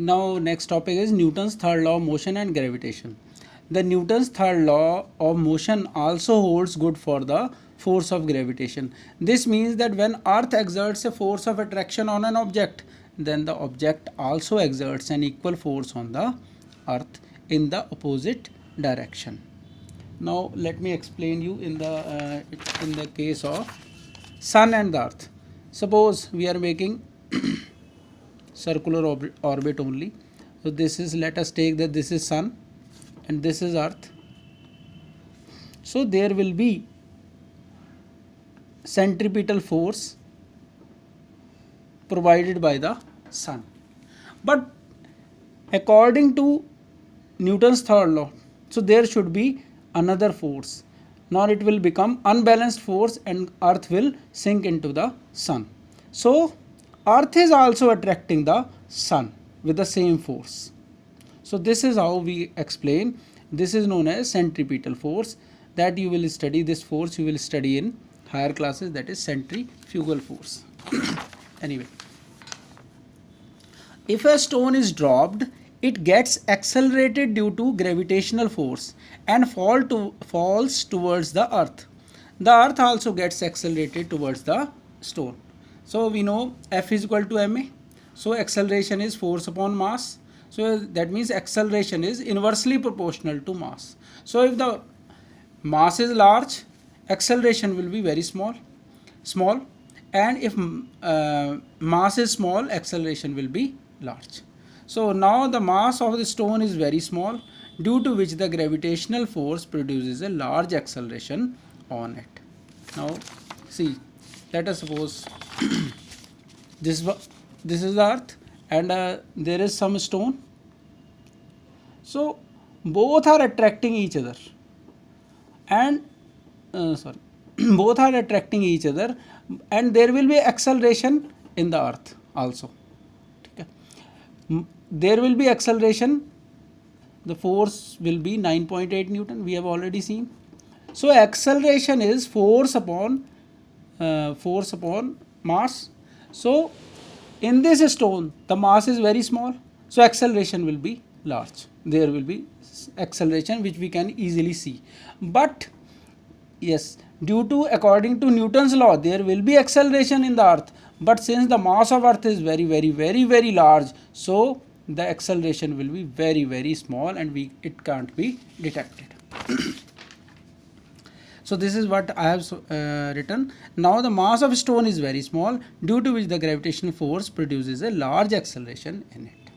Now next topic is Newton's third law of motion and gravitation. The Newton's third law of motion also holds good for the force of gravitation. This means that when earth exerts a force of attraction on an object, then the object also exerts an equal force on the earth in the opposite direction. Now let me explain you in the case of sun and the earth. Suppose we are making circular orbit only. So this is, let us take that this is sun and this is earth. So there will be centripetal force provided by the sun. But according to Newton's third law, so there should be another force. Now it will become unbalanced force and earth will sink into the sun. So earth is also attracting the sun with the same force. So this is how we explain. This is known as centripetal force. That you will study, this force you will study in higher classes, that is centrifugal force. Anyway, if a stone is dropped, it gets accelerated due to gravitational force and falls towards the earth. The earth also gets accelerated towards the stone. So we know F is equal to ma. So acceleration is force upon mass. So that means acceleration is inversely proportional to mass. So if the mass is large, acceleration will be very small, and if mass is small, acceleration will be large. So now the mass of the stone is very small, due to which the gravitational force produces a large acceleration on it. Now see, let us suppose this is the earth and there is some stone. So both are attracting each other and both are attracting each other, and there will be acceleration in the earth also. Okay. There will be acceleration, the force will be 9.8 Newton, we have already seen. So acceleration is force upon mass. So in this stone the mass is very small, so acceleration will be large. There will be acceleration which we can easily see. But yes, according to Newton's law, there will be acceleration in the earth, but since the mass of earth is very large, so the acceleration will be very small and it can't be detected. So this is what I have written. Now the mass of stone is very small, due to which the gravitational force produces a large acceleration in it.